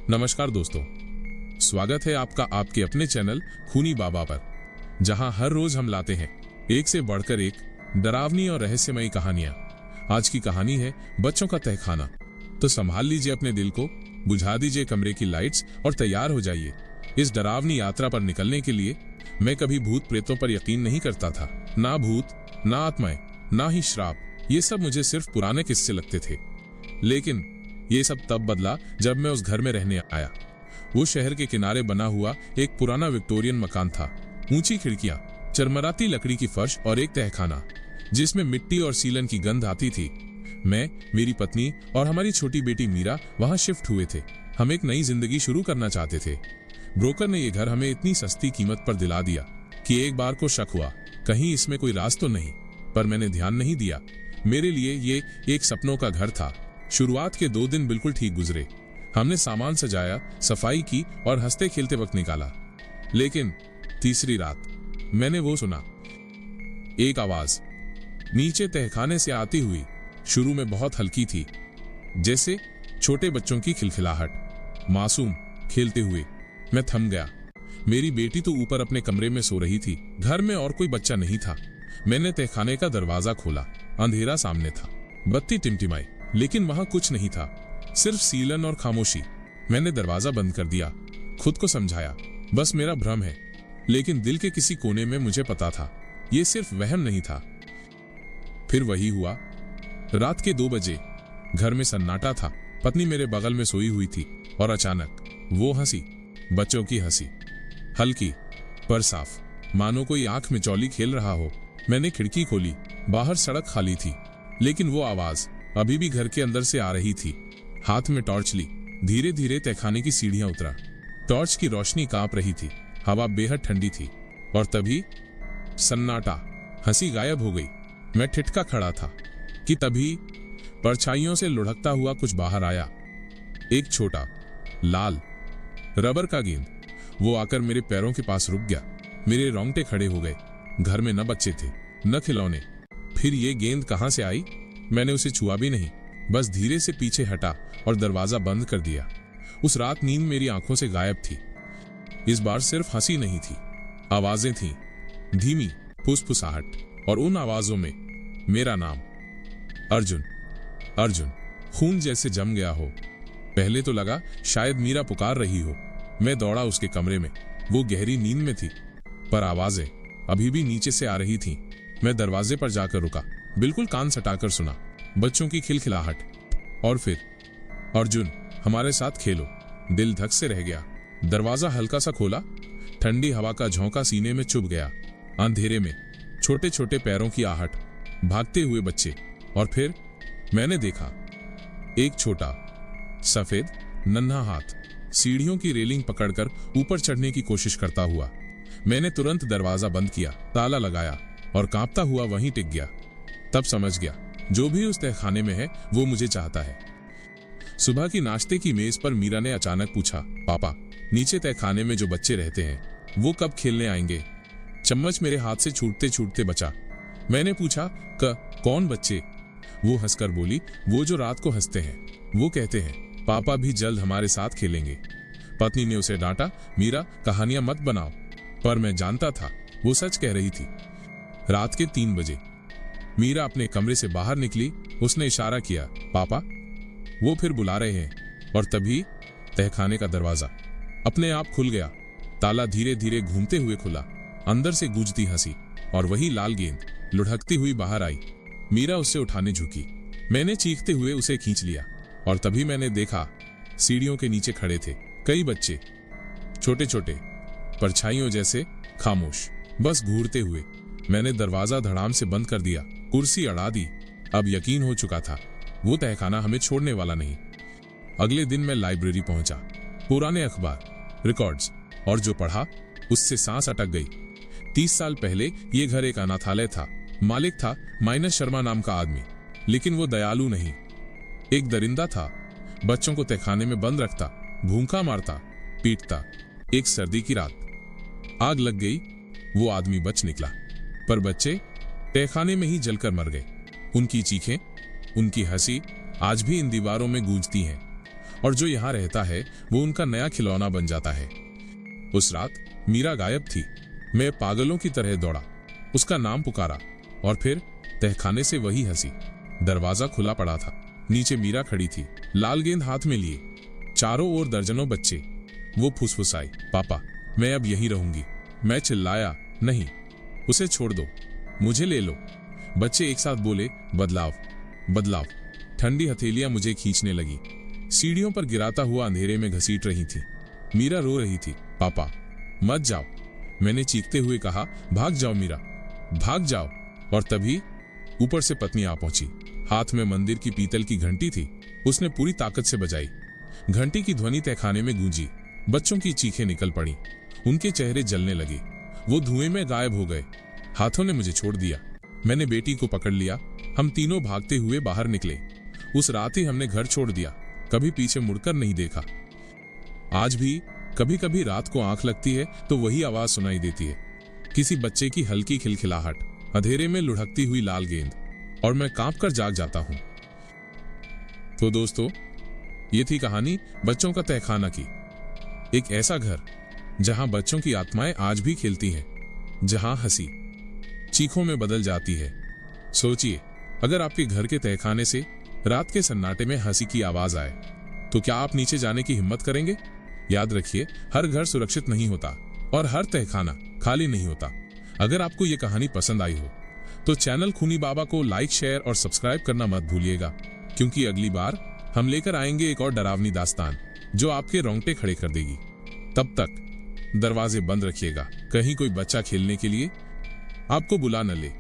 नमस्कार दोस्तों, स्वागत है आपका आपके अपने चैनल खूनी बाबा पर, जहां हर रोज हम लाते हैं एक से बढ़कर एक डरावनी और रहस्यमयी कहानियां। आज की कहानी है बच्चों का तहखाना। तो संभाल लीजिए अपने दिल को, बुझा दीजिए कमरे की लाइट्स और तैयार हो जाइए इस डरावनी यात्रा पर निकलने के लिए। मैं कभी भूत प्रेतों पर यकीन नहीं करता था, ना भूत, ना आत्माएं, ना ही श्राप। ये सब मुझे सिर्फ पुराने किस्से लगते थे। लेकिन ये सब तब बदला जब मैं उस घर में रहने आया। वो शहर के किनारे बना हुआ एक पुराना विक्टोरियन मकान था। ऊंची खिड़कियां, चरमराती लकड़ी की फर्श और एक तहखाना जिसमें मिट्टी और सीलन की गंध आती थी। मैं, मेरी पत्नी और हमारी छोटी बेटी मीरा वहां शिफ्ट हुए थे। हम एक नई जिंदगी शुरू करना चाहते थे। ब्रोकर ने यह घर हमें इतनी सस्ती कीमत पर दिला दिया कि एक बार को शक हुआ कहीं इसमें कोई राज तो नहीं, पर मैंने ध्यान नहीं दिया। मेरे लिए ये एक सपनों का घर था। शुरुआत के 2 दिन बिल्कुल ठीक गुजरे। हमने सामान सजाया, सफाई की और हंसते खेलते वक्त निकाला। लेकिन तीसरी रात मैंने वो सुना, एक आवाज नीचे तहखाने से आती हुई। शुरू में बहुत हल्की थी, जैसे छोटे बच्चों की खिलखिलाहट, मासूम खेलते हुए। मैं थम गया। मेरी बेटी तो ऊपर अपने कमरे में सो रही थी। घर में और कोई बच्चा नहीं था। मैंने तहखाने का दरवाजा खोला। अंधेरा सामने था, बत्ती टिमटिमाई, लेकिन वहां कुछ नहीं था, सिर्फ सीलन और खामोशी। मैंने दरवाजा बंद कर दिया, खुद को समझाया बस मेरा भ्रम है। लेकिन दिल के किसी कोने में मुझे पता था यह सिर्फ वहम नहीं था। फिर वही हुआ। रात के 2 बजे घर में सन्नाटा था। पत्नी मेरे बगल में सोई हुई थी और अचानक वो हंसी, बच्चों की हंसी, हल्की पर साफ, मानो कोई आंख में चौली खेल रहा हो। मैंने खिड़की खोली। बाहर सड़क खाली थी, लेकिन वो आवाज अभी भी घर के अंदर से आ रही थी। हाथ में टॉर्च ली, धीरे धीरे तहखाने की सीढ़ियां उतरा। टॉर्च की रोशनी कांप रही थी, हवा बेहद ठंडी थी। और तभी सन्नाटा, हंसी गायब हो गई। मैं ठिठका खड़ा था कि तभी परछाइयों से लुढ़कता हुआ कुछ बाहर आया। एक छोटा लाल रबर का गेंद। वो आकर मेरे पैरों के पास रुक गया। मेरे रोंगटे खड़े हो गए। घर में न बच्चे थे, न खिलौने। फिर ये गेंद कहां से आई? मैंने उसे छुआ भी नहीं, बस धीरे से पीछे हटा और दरवाजा बंद कर दिया। उस रात नींद मेरी आंखों से गायब थी। इस बार सिर्फ हंसी नहीं थी, आवाजें थीं, धीमी फुसफुसाहट, और उन आवाजों में मेरा नाम, अर्जुन। अर्जुन खून जैसे जम गया हो। पहले तो लगा शायद मीरा पुकार रही हो। मैं दौड़ा उसके कमरे में। वो गहरी नींद में थी, पर आवाजें अभी भी नीचे से आ रही थीं। मैं दरवाजे पर जाकर रुका, बिल्कुल कान सटाकर सुना बच्चों की खिलखिलाहट। और फिर, अर्जुन हमारे साथ खेलो। दिल धक से रह गया। दरवाजा हल्का सा खोला, ठंडी हवा का झोंका सीने में चुभ गया। अंधेरे में छोटे छोटे पैरों की आहट, भागते हुए बच्चे। और फिर मैंने देखा एक छोटा सफेद नन्हा हाथ सीढ़ियों की रेलिंग पकड़कर ऊपर चढ़ने की कोशिश करता हुआ। मैंने तुरंत दरवाजा बंद किया, ताला लगाया और कांपता हुआ वहीं टिक गया। तब समझ गया जो भी उस तहखाने में है वो मुझे चाहता है। सुबह की नाश्ते की मेज पर मीरा ने अचानक पूछा, पापा नीचे तहखाने में जो बच्चे रहते हैं वो कब खेलने आएंगे? चम्मच मेरे हाथ से छूटते छूटते बचा। मैंने पूछा, कौन बच्चे? वो हंसकर बोली, वो जो रात को हंसते हैं। वो कहते हैं पापा भी जल्द हमारे साथ खेलेंगे। पत्नी ने उसे डांटा, मीरा कहानियां मत बनाओ। पर मैं जानता था वो सच कह रही थी। रात के 3 बजे मीरा अपने कमरे से बाहर निकली। उसने इशारा किया, पापा। वो फिर बुला रहे हैं। और तभी तहखाने का दरवाजा अपने आप खुल गया। ताला धीरे धीरे घूमते हुए खुला। अंदर से गूंजती हंसी और वही लाल गेंद लुढ़कती हुई बाहर आई। मीरा उससे उठाने झुकी। मैंने चीखते हुए उसे खींच लिया। और तभी मैंने देखा सीढ़ियों के नीचे खड़े थे कई बच्चे, छोटे छोटे, परछाइयों जैसे, खामोश, बस घूरते हुए। मैंने दरवाजा धड़ाम से बंद कर दिया, कुर्सी अड़ा दी। अब यकीन हो चुका था वो तहखाना हमें छोड़ने वाला नहीं। अगले दिन मैं लाइब्रेरी पहुंचा। पुराने अखबार, रिकॉर्ड्स, और जो पढ़ा उससे सांस अटक गई। 30 साल पहले ये घर एक अनाथालय था। मालिक था माइनस शर्मा नाम का आदमी, लेकिन वो दयालु नहीं, एक दरिंदा था। बच्चों को तहखाने में बंद रखता, भूखा मारता, पीटता। एक सर्दी की रात आग लग गई। वो आदमी बच निकला, पर बच्चे तहखाने में ही जलकर मर गए। उनकी चीखें, उनकी हंसी आज भी इन दीवारों में गूंजती हैं। और जो यहाँ रहता है वो उनका नया खिलौना बन जाता है। उस रात मीरा गायब थी। मैं पागलों की तरह दौड़ा, उसका नाम पुकारा और फिर तहखाने से वही हंसी। दरवाजा खुला पड़ा था। नीचे मीरा खड़ी थी, लाल गेंद हाथ में लिए। चारों ओर दर्जनों बच्चे। वो फुसफुसाई, पापा मैं अब यहीं रहूंगी। मैं चिल्लाया, नहीं, उसे छोड़ दो, मुझे ले लो। बच्चे एक साथ बोले, बदलाव बदलाव। ठंडी हथेलियां मुझे खींचने लगी। सीढ़ियों पर गिराता हुआ अंधेरे में घसीट रही थी। मीरा रो रही थी, पापा मत जाओ। मैंने चीखते हुए कहा, भाग जाओ मीरा, भाग जाओ। और तभी ऊपर से पत्नी आ पहुंची। हाथ में मंदिर की पीतल की घंटी थी। उसने पूरी ताकत से बजाई। घंटी की ध्वनि तहखाने में गूंजी। बच्चों की चीखें निकल पड़ी। उनके चेहरे जलने लगे। वो धुएं में गायब हो गए। हाथों ने मुझे छोड़ दिया। मैंने बेटी को पकड़ लिया। हम तीनों भागते हुए बाहर निकले। उस रात ही हमने घर छोड़ दिया, कभी पीछे मुड़कर नहीं देखा। आज भी कभी कभी रात को आंख लगती है तो वही आवाज सुनाई देती है, किसी बच्चे की हल्की खिलखिलाहट, अंधेरे में लुढ़कती हुई लाल गेंद, और मैं कांप कर जाग जाता हूं। तो दोस्तों, ये थी कहानी बच्चों का तहखाना की। एक ऐसा घर जहां बच्चों की आत्माएं आज भी खेलती हैं, जहां हंसी चीखों में बदल जाती है। सोचिए, अगर आपके घर के तहखाने से रात के सन्नाटे में हंसी की आवाज आए तो क्या आप नीचे जाने की हिम्मत करेंगे? याद रखिए, हर घर सुरक्षित नहीं होता और हर तहखाना खाली नहीं होता। अगर आपको ये कहानी पसंद आई हो तो चैनल खूनी बाबा को लाइक, शेयर और सब्सक्राइब करना मत भूलिएगा, क्योंकि अगली बार हम लेकर आएंगे एक और डरावनी दास्तान जो आपके रोंगटे खड़े कर देगी। तब तक दरवाजे बंद रखिएगा, कहीं कोई बच्चा खेलने के लिए आपको बुला न ले।